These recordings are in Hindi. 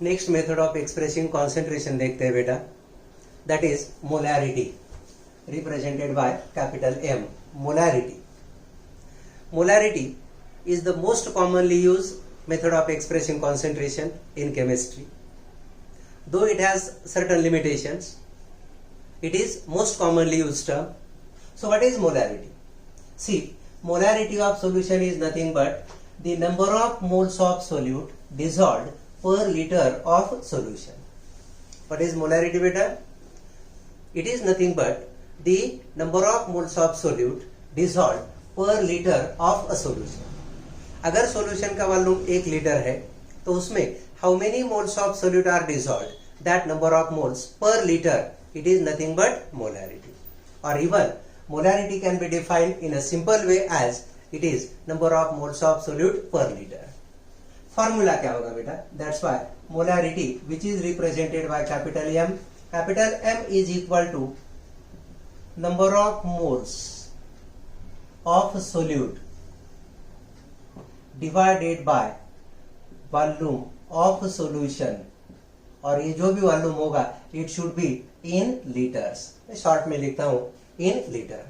Next method of expressing concentration देखते हैं बेटा, that is molarity represented by capital M. Molarity is the most commonly used method of expressing concentration in chemistry. Though it has certain limitations, it is most commonly used term. So what is molarity? See, molarity of solution is nothing but the number of moles of solute dissolved per liter of solution. What is molarity beta? It is nothing but the number of moles of solute dissolved per liter of a solution. अगर सॉल्यूशन का वॉल्यूम 1 लीटर है तो उसमें how many moles of solute are dissolved, that number of moles per litre, it is nothing but molarity. और even molarity can be defined in a simple way as it is number of moles of solute per litre. Formula क्या होगा बेटा? That's why molarity which is represented by capital M. Capital M is equal to number of moles of solute divided by volume of solution. और ये जो भी वॉल्यूम होगा it should be in litres. Short में लिखता हूं in litre.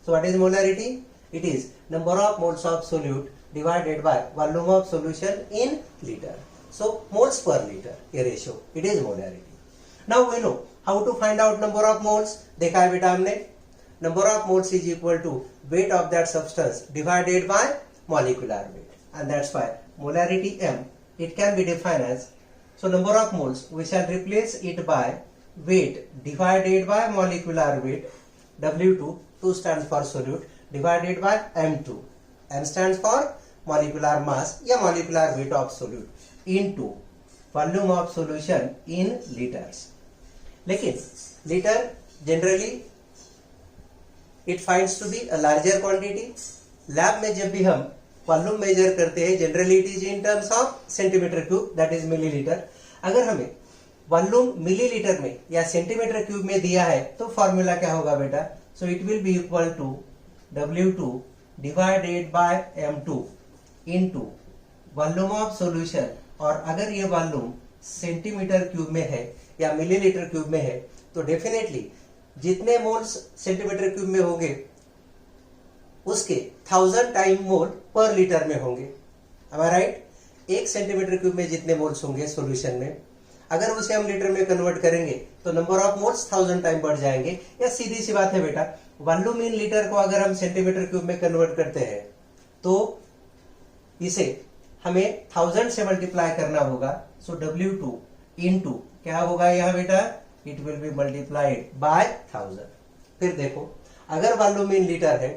So what is molarity? It is number of moles of solute divided by volume of solution in litre. So moles per litre, ये ratio, it is molarity. Now we know how to find out number of moles. देखा है बेटा हमने, number of moles is equal to weight of that substance divided by molecular weight. And that's why molarity M, it can be defined as, so number of moles, we shall replace it by weight divided by molecular weight, W2, 2 stands for solute, divided by M2, M stands for molecular mass या molecular weight of solute, into volume of solution in liters. लेकिन liter generally it finds to be a larger quantity. Lab में जब भी हम वॉल्यूम मेजर करते हैं generally it is in terms of centimetre cube, that is millilitre. अगर हमें वॉल्यूम मिलीलीटर में या सेंटीमीटर क्यूब में दिया है तो फॉर्मूला क्या होगा बेटा? So it will be equal to W2 divided by M2 into volume of solution. और अगर ये वॉल्यूम सेंटीमीटर क्यूब में है या मिलीलीटर क्यूब में है तो डेफिनेटली जितने मोल्स सेंटीमीटर क्यूब में होंगे उसके 1000 टाइम मोल पर लीटर में होंगे. am I right? 1 centimetre cube में जितने मोल्स होंगे सॉल्यूशन में, अगर उसे हम लीटर में कन्वर्ट करेंगे तो नंबर ऑफ मोल्स 1000 टाइम बढ़ जाएंगे. या सीधी सी बात है बेटा, वॉल्यूम इन लीटर को अगर हम सेंटीमीटर क्यूब में कन्वर्ट करते हैं तो इसे हमें 1000 से मल्टीप्लाई करना होगा. सो W2 इनटू क्या होगा यहाँ बेटा? It will B multiplied by 1000. फिर देखो, अगर वॉल्यूम इन लीटर है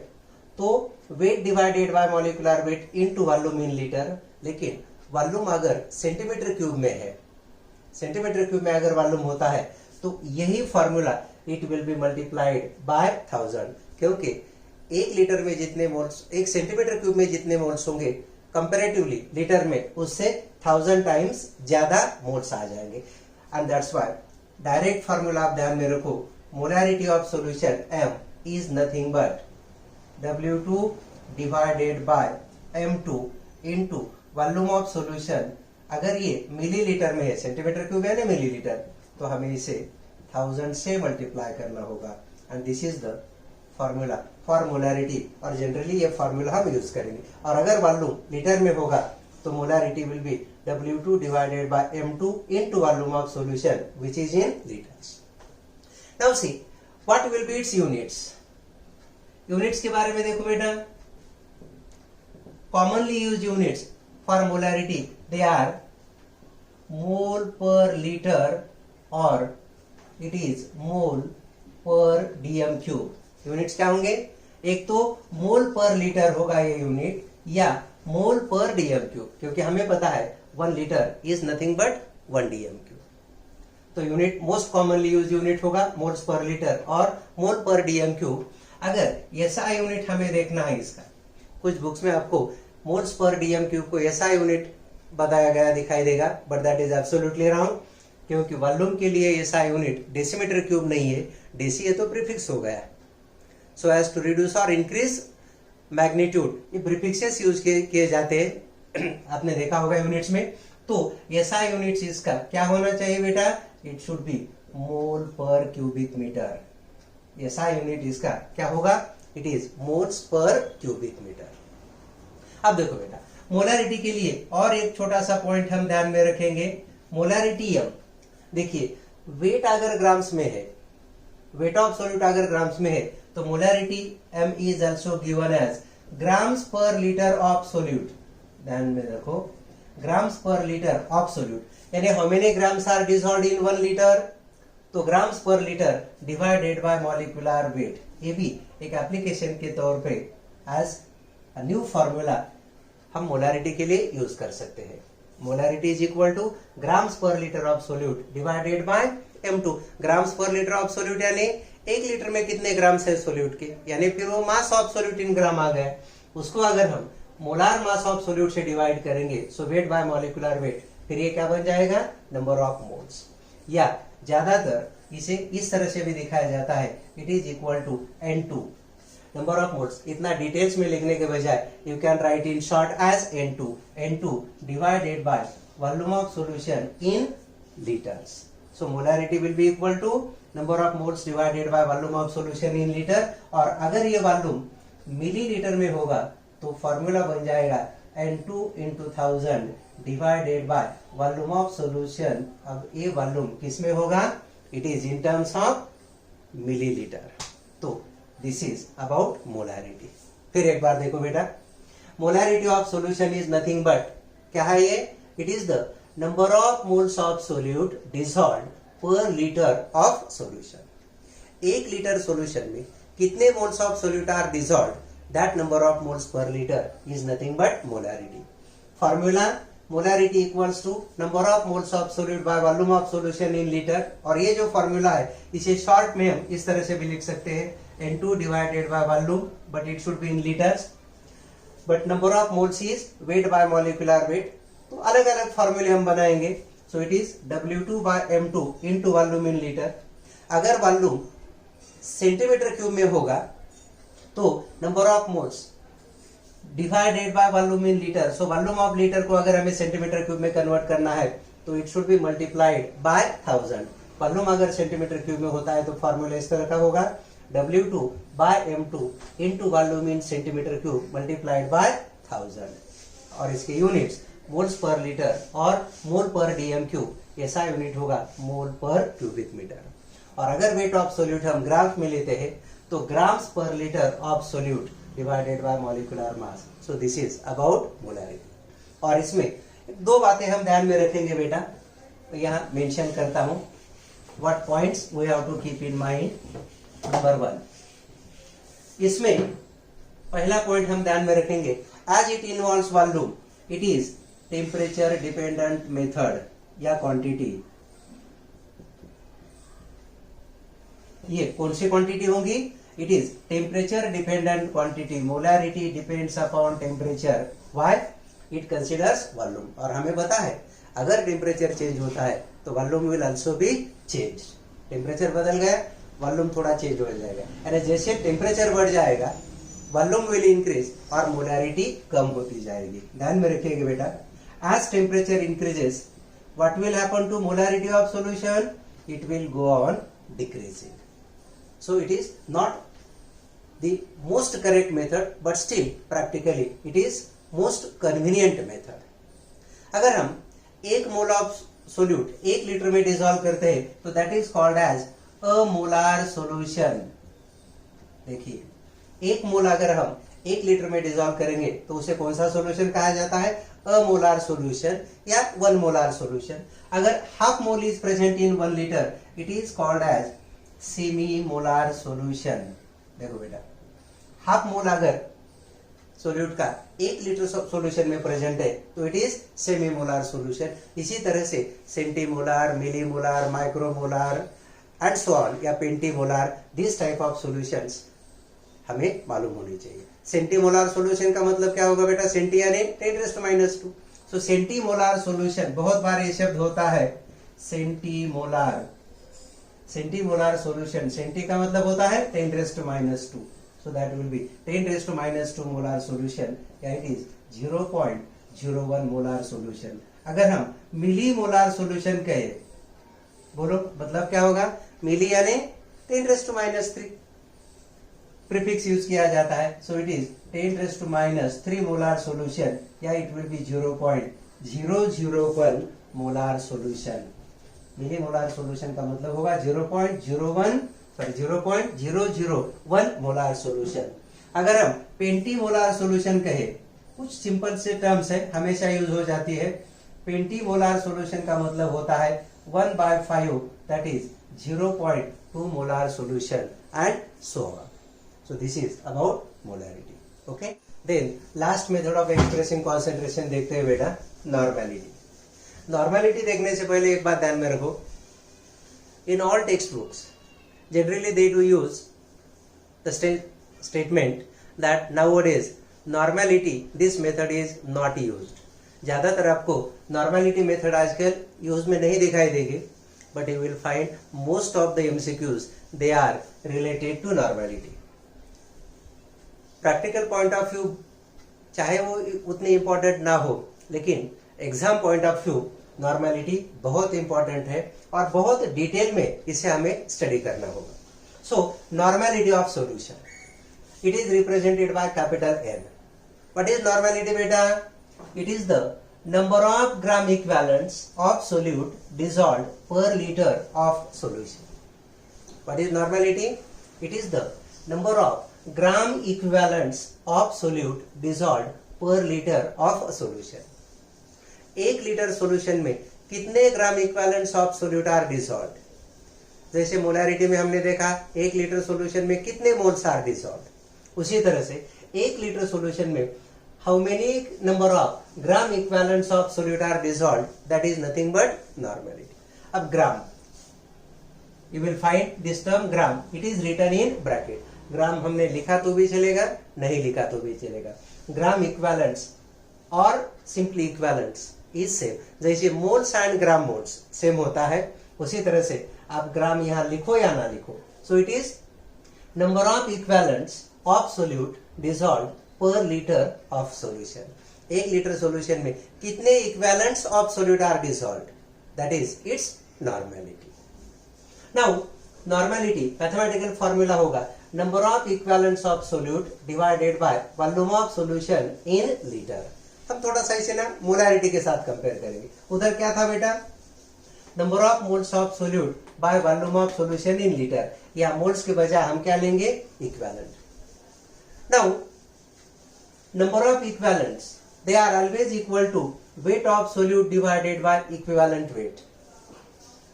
तो wait divided by molecular wait into volume in litre. लेकिन वॉल्यूम अगर सेंटीमीटर क्यूब में है, सेंटीमीटर क्यूब में अगर वॉल्यूम होता है तो यही formula it will B multiplied by 1000, क्योंकि 1 लीटर में जितने मोल्स, 1 सेंटीमीटर क्यूब में जितने मोल्स होंगे कंपैरेटिवली लीटर में उससे 1000 टाइम्स ज्यादा मोल्स आ जाएंगे. And that's why direct formula आप ध्यान में रखो, molarity of solution M is nothing but W2 divided by M2 into volume of solution. अगर ये मिलीलीटर में है, सेंटीमीटर क्यूब है ना मिलीलीटर, तो हमें इसे 1000 से मल्टीप्लाई करना होगा. And this is the formula for molarity. और जनरली ये फॉर्मूला हम यूज करेंगे. और अगर वॉल्यूम लीटर में होगा तो molarity will be W2 divided by M2 into volume of solution which is in litres. Now see what will be its units. Units के बारे में देखो बेटा, commonly use units for molarity they are mole per litre और it is mole per DM cube. Units क्या होंगे? एक तो मोल पर लीटर होगा ये यूनिट, या मोल पर DM क्यूब, क्योंकि हमें पता है 1 litre is nothing but 1 DM cube. तो unit most commonly use unit होगा मोल्स पर लीटर और मोल पर DM क्यूब. अगर SI यूनिट हमें देखना है इसका, कुछ बुक्स में आपको मोल्स पर DM क्यूब को SI यूनिट बताया गया दिखाई देगा, but that is absolutely wrong, क्योंकि वॉल्यूम के लिए SI यूनिट डेसीमीटर क्यूब नहीं है, डेसी है तो प्रीफिक्स हो गया. सो एज टू रिड्यूस और इंक्रीज मैग्नीट्यूड, ये प्रीफिक्सेस यूज किए जाते हैं, आपने देखा होगा यूनिट्स में. तो SI यूनिट्स इसका क्या होना चाहिए बेटा, इट शुड बी मोल पर क्यूबिक मीटर। SI यूनिट इसका क्या होगा, it is moles per cubic metre. अब देखो बेटा मोलारिटी के लिए और एक छोटा सा पॉइंट हम ध्यान में रखेंगे, मोलारिटी m, देखिए वेट अगर ग्राम्स में है, वेट ऑफ सॉल्यूट अगर ग्राम्स में है, तो molarity m is also given as grams per litre of solute. ध्यान में रखो, grams per litre of solute, यानी how many grams are dissolved in 1 litre, तो grams per litre divided by molecular weight. ये भी एक एप्लीकेशन के तौर पे एज अ न्यू फॉर्मूला हम मोलारिटी के लिए यूज कर सकते हैं। Molarity is equal to grams per litre of solute divided by m2। Grams per litre of solute यानी 1 लीटर में कितने ग्राम्स है सोल्यूट के, यानी फिर वो मास ऑफ सोल्यूट इन ग्राम आ गया, उसको अगर हम मोलार मास ऑफ सोल्यूट से डिवाइड करेंगे, सो वेट बाय मॉलिक्यूलर वेट, फिर ये क्या बन जाएगा, नंबर ऑफ मोल्स। या ज्यादातर इसे इस तरह से भी दिखाया जाता है, it is equal to N2 number of moles. इतना डिटेल्स में लिखने के बजाय you can write in short as N2 divided by volume of solution in litres. So molarity will be equal to number of moles divided by volume of solution in litre, और अगर ये वॉल्यूम मिलीलीटर में होगा तो फॉर्मूला बन जाएगा N2 into 1000 divided by volume of solution. अब ये वॉल्यूम किस में होगा, it is in terms of millilitre. तो दिस इज अबाउट मोलारिटी। फिर एक बार देखो बेटा, molarity of solution is nothing but, क्या है ये, it is the number of moles of solute dissolved per litre of solution. 1 litre solution में कितने moles of solute are dissolved, that number of moles per litre is nothing but molarity. Formula molarity equals to number of moles of solute by volume of solution in litre, और ये जो फॉर्मूला है इसे शॉर्ट में हम इस तरह से भी लिख सकते हैं, N2 divided by volume, but it should be in liters. But number of moles is weight by molecular weight. तो अलग अलग फॉर्मूले हम बनाएंगे। So it is W2 by M2 into volume in liter. अगर वॉल्यूम सेंटीमीटर क्यूब में होगा तो number of moles divided by volume in litre. So volume of litre को अगर हमें सेंटीमीटर क्यूब में कन्वर्ट करना है तो it should B multiplied by 1000। Volume अगर सेंटीमीटर क्यूब में होता है तो फॉर्मूला इस तरह का होगा, W2 by M2 into volume in centimeter cube multiplied by 1000, और इसके यूनिट्स मोल्स पर लीटर और मोल पर डीएम क्यूब। ऐसा यूनिट होगा मोल पर क्यूबिक मीटर। और अगर वेट ऑफ सोल्यूट हम ग्राम्स में लेते हैं तो grams per litre of solute divided by molecular mass. So this is about molarity. और इसमें 2 बातें हम ध्यान में रखेंगे बेटा, यहाँ मेंशन करता हूं, what points we have to keep in mind. Number 1, इसमें पहला पॉइंट हम ध्यान में रखेंगे, as it involves volume it is temperature dependent method या क्वांटिटी। ये कौन सी क्वांटिटी होगी, it is temperature dependent quantity. Molarity depends upon temperature, why, it considers volume. और हमें पता है अगर टेम्परेचर चेंज होता है तो volume will also be change. Temperature बदल गया, वॉल्यूम थोड़ा चेंज हो जाएगा, यानी जैसे टेम्परेचर बढ़ जाएगा वॉल्यूम विल इंक्रीज और मोलारिटी कम होती जाएगी। ध्यान में रखिएगा बेटा, as temperature increases what will happen to molarity of solution, it will go on decreasing. So it is not the most correct method, but still practically it is most convenient method. अगर हम 1 मोल ऑफ सोल्यूट 1 लीटर में डिसॉल्व करते हैं तो that is called as a molar solution. देखिए 1 मोल अगर हम 1 लीटर में डिसॉल्व करेंगे तो उसे कौन सा सॉल्यूशन कहा जाता है, अमोलार सॉल्यूशन या 1 मोलार सॉल्यूशन। अगर half mole is present in 1 litre it is called as semi molar solution. देखो बेटा, हाफ मोल अगर सोल्यूट का 1 लीटर सॉल्यूशन में प्रेजेंट है तो it is semi molar solution. इसी तरह से सेंटीमोलार, मिलीमोलार, माइक्रोमोलार एंड सो ऑन या पेंटीमोलार, दिस टाइप ऑफ सॉल्यूशंस हमें मालूम होनी चाहिए। सेंटीमोलार सॉल्यूशन का मतलब क्या होगा बेटा, सेंटी यानी 10⁻²। सो सेंटीमोलार सॉल्यूशन, बहुत बार ये शब्द होता है सेंटीमोलार। सेंटीमोलार सॉल्यूशन, सेंटी का मतलब होता है 10⁻², so that will be 10⁻² molar solution, yeah, it is 0.01 molar solution। अगर हम मिली मोलार सोल्यूशन कहे, बोलो मतलब क्या होगा, मिली यानी 10⁻³ प्रीफिक्स यूज किया जाता है, so it is 10⁻³ molar solution, या it will be 0.001 molar solution. Millimolar solution का मतलब होगा 0.001 मोलार सोल्यूशन। अगर हम पेंटी मोलार सोल्यूशन कहे, कुछ सिंपल से टर्म्स है, हमेशा यूज हो जाती है। पेंटी मोलार सोल्यूशन का मतलब होता है 1/5, that is 0.2 molar solution and so on. So this is about molarity. Okay. Then last method of expressing concentration देखते हैं बेटा, normality. Normality देखने से पहले एक बात ध्यान में रखो, in all textbooks generally they do use the statement that nowadays normality this method is not used. ज्यादातर आपको normality method आजकल यूज में नहीं दिखाई देगी, but you will find most of the MCQs they are related to normality. Practical point of view चाहे वो उतनी इंपॉर्टेंट ना हो, लेकिन exam point of view normality बहुत इंपॉर्टेंट है और बहुत डिटेल में इसे हमें स्टडी करना होगा। So normality of solution, it is represented by capital N. What is normality बेटा? It is the number of gram equivalents of solute dissolved per litre of solution. What is normality? It is the number of gram equivalents of solute dissolved per litre of solution. 1 litre solution में कितने gram equivalents of solute are dissolved? जैसे मोलारिटी में हमने देखा 1 लीटर सोल्यूशन में कितने मोल्स आर डिसॉल्व्ड, उसी तरह से 1 लीटर सोल्यूशन में how many number of gram equivalents of solute are dissolved, that is nothing but normality. अब gram, you will find this term gram, it is written in bracket. Gram हमने लिखा तो भी चलेगा, नहीं लिखा तो भी चलेगा। ग्राम इक्विवेलेंट्स और सिंपली इक्विवेलेंट्स इज सेम, जैसे moles and gram moles same होता है, उसी तरह से आप ग्राम यहां लिखो या ना लिखो। So it is number of equivalents of solute dissolved per litre of solution. 1 litre solution में कितने equivalents of solute are dissolved, that is its normality. Now normality mathematical formula होगा number of equivalents of solute divided by volume of solution in litre. हम थोड़ा सा इसे ना मोलारिटी के साथ कंपेयर करेंगे। उधर क्या था बेटा? Number of moles of solute by volume of solution in litre, या मोल्स के बजाय हम क्या लेंगे? Equivalent. Now number of equivalents they are always equal to weight of solute divided by equivalent weight.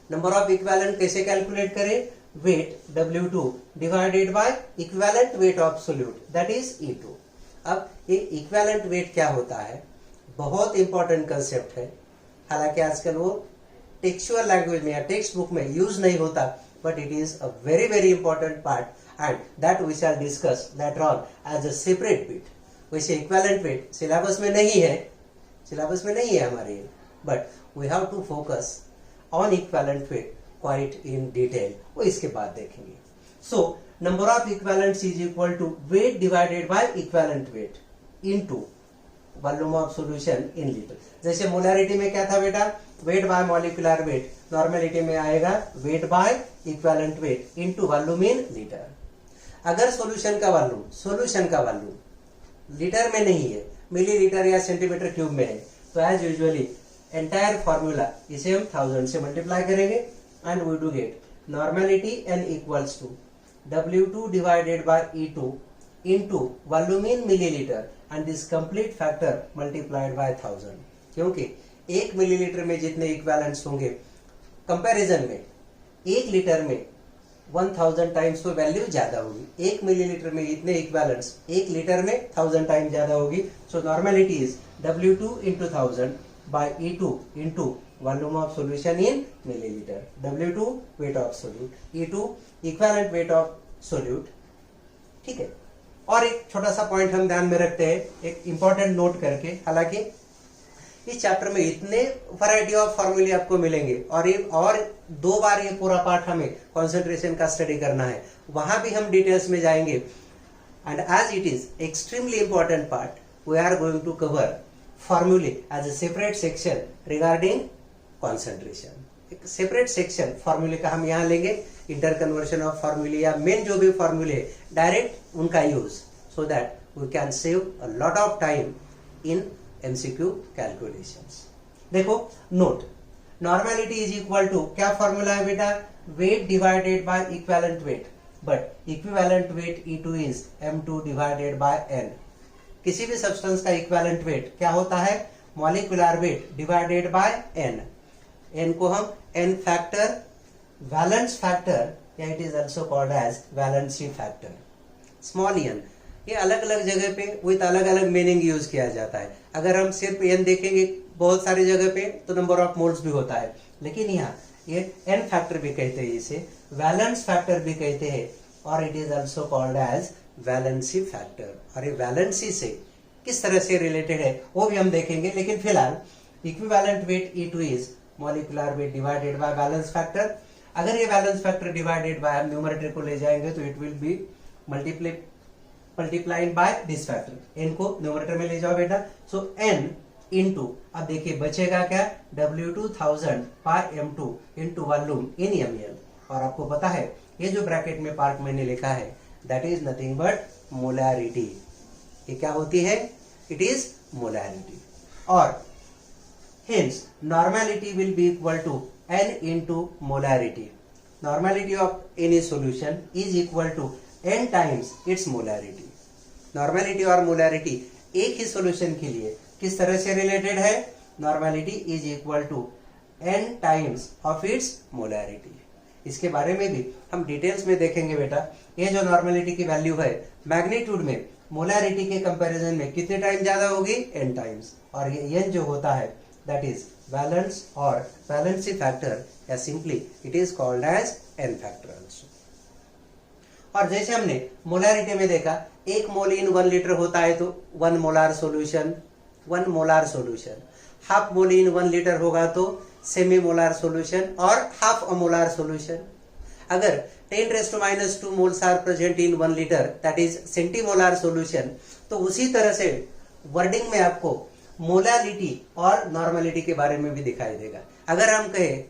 Number of equivalent कैसे कैलकुलेट करें? Weight W2 divided by equivalent weight of solute, that is E2। अब ये इक्विवेलेंट वेट क्या होता है, बहुत इंपॉर्टेंट कंसेप्ट है। हालांकि आजकल वो टेक्सचुअल लैंग्वेज में या टेक्स्ट बुक में यूज नहीं होता, but it is a very very important part and that we shall discuss later on as a separate bit. वैसे इक्विवेलेंट वेट सिलेबस में नहीं है, हमारे, but we have to focus on equivalent weight quite in detail, वो इसके बाद देखेंगे। So number of equivalents is equal to weight divided by equivalent weight into volume of solution in litre. जैसे मोलारिटी में क्या था बेटा? Weight by molecular wait. Normality में आएगा weight by equivalent weight into volume in litre. अगर सॉल्यूशन का वॉल्यूम लीटर में नहीं है, मिलीलीटर या सेंटीमीटर क्यूब में है, तो एज यूजुअली एंटायर फॉर्मूला इसे हम 1000 से मल्टीप्लाई करेंगे and we do get normality n equals to W2 divided by E2 into volume in milliliter and this complete factor multiplied by 1000। क्योंकि 1 मिलीलीटर में जितने इक्विवेलेंट्स होंगे, कंपैरिजन में 1 लीटर में 1000 टाइम्स तो वैल्यू ज्यादा होगी। 1 मिलीलीटर में इतने इक्विवेलेंट्स 1 लीटर में 1000 टाइम्स ज्यादा होगी। सो normality is W2 into 1000 by E2 into volume of solution in milliliter। W2 weight of solute, E2 equivalent weight of solute। ठीक है। और एक छोटा सा पॉइंट हम ध्यान में रखते हैं, एक इंपॉर्टेंट नोट करके। हालांकि इस चैप्टर में इतने वैरायटी ऑफ फॉर्मूले आपको मिलेंगे और 2 बार ये पूरा पार्ट हमें कंसंट्रेशन का स्टडी करना है, वहां भी हम डिटेल्स में जाएंगे। And as it is extremely important part, we are going to cover formulae as a separate section regarding concentration. एक सेपरेट सेक्शन फॉर्मूले का हम यहाँ लेंगे, इंटर कन्वर्शन ऑफ फॉर्मूले या मेन जो भी फॉर्मूले डायरेक्ट उनका use, so that we can save a lot of time in MCQ calculations. देखो note, normality is equal to क्या फॉर्मूला है बेटा, weight divided by equivalent weight, but equivalent weight E2 is M2 divided by N. किसी भी सब्सटेंस का इक्विवेलेंट वेट क्या होता है, molecular weight divided by N. N को हम N फैक्टर, वैलेंस फैक्टर, या it is also called as valency factor, small n. ये अलग अलग जगह पे विथ अलग अलग मीनिंग यूज किया जाता है. अगर हम सिर्फ n देखेंगे बहुत सारी जगह पे तो नंबर ऑफ मोल्स भी होता है, लेकिन यहाँ ये n फैक्टर भी कहते हैं, इसे वैलेंस फैक्टर भी कहते हैं, और it is also called as valency factor. और ये वैलेंसी से किस तरह से रिलेटेड है वो भी हम देखेंगे, लेकिन फिलहाल equivalent weight E2 is molecular weight divided by balance factor. अगर ये बैलेंस फैक्टर डिवाइडेड बाय हम न्यूमरेटर को ले जाएंगे तो it will B multiplied by this factor. n को न्यूमरेटर में ले जाओ बेटा, सो n इनटू, अब देखिए बचेगा क्या, W2000 by M2 into volume in ml. और आपको पता है ये जो ब्रैकेट में पार्ट मैंने लिखा है that is nothing but molarity. ये क्या होती है, इट इज मोलैरिटी. और hence normality will be equal to n into molarity. Normality of any solution is equal to n times its molarity. Normality और molarity एक ही solution के लिए किस तरह से related है, normality is equal to n times of its molarity. इसके बारे में भी हम डिटेल्स में देखेंगे बेटा. ये जो नॉर्मेलिटी की वैल्यू है मैग्नीट्यूड में मोलैरिटी के कंपैरिजन में कितने टाइम ज्यादा होगी, n टाइम्स. और ये n जो होता है that is valence or valency factor, या simply it is called as n factor also. और जैसे हमने मोलैरिटी में देखा, एक मोल इन 1 लीटर होता है तो 1 molar solution, 1 molar solution. Half mole in 1 litre होगा तो सेमी मोलार सॉल्यूशन और हाफ अ मोलार सॉल्यूशन. अगर 10⁻² moles are present in 1 litre that is centimolar solution. तो उसी तरह से वर्डिंग में आपको मोलालिटी और नॉर्मेलिटी के बारे में भी दिखाई देगा. अगर हम कहें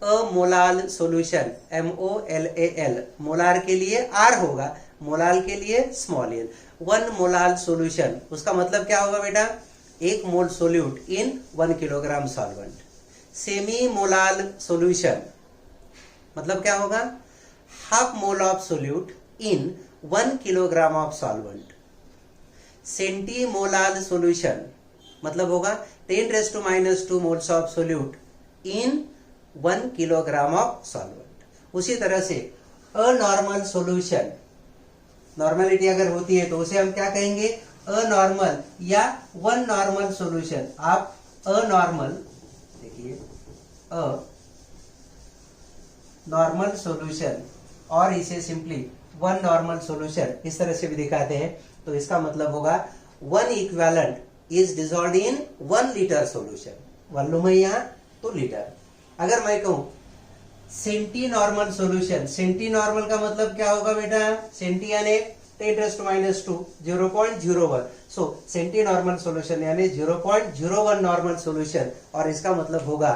अ मोलाल सॉल्यूशन, MOLAL, मोलार के लिए R होगा, मोलाल के लिए स्मॉल n. 1 मोलाल सॉल्यूशन, उसका मतलब क्या होगा बेटा, 1 mole solute in 1 kilogram solvent. Semimolal solution मतलब क्या होगा, half mole of solute in 1 kilogram of solvent. Centimolal solution मतलब होगा 10⁻² moles of solute in 1 kilogram of solvent. उसी तरह से अनॉर्मल सॉल्यूशन, नॉर्मेलिटी अगर होती है तो उसे हम क्या कहेंगे, अनॉर्मल या 1 नॉर्मल सॉल्यूशन. आप अनॉर्मल देखिए, नॉर्मल सॉल्यूशन और इसे सिंपली 1 नॉर्मल सॉल्यूशन इस तरह से भी दिखाते हैं. तो इसका मतलब होगा 1 equivalent is dissolved in 1 liter solution. Volume है यहाँ तो लीटर. अगर मैं कहूं centi normal solution, centi normal का मतलब क्या होगा बेटा, सेंटी यानी 10⁻², 0.01. सो सेंटी नॉर्मल सॉल्यूशन यानी 0.01 नॉर्मल सॉल्यूशन, और इसका मतलब होगा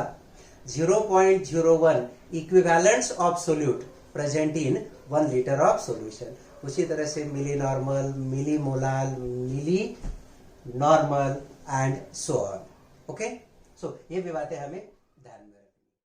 0.01 equivalents of solute present in 1 litre of solution. उसी तरह से millinormal, millimolal, millinormal and so on. Okay, so ये भी बातें हमें ध्यान में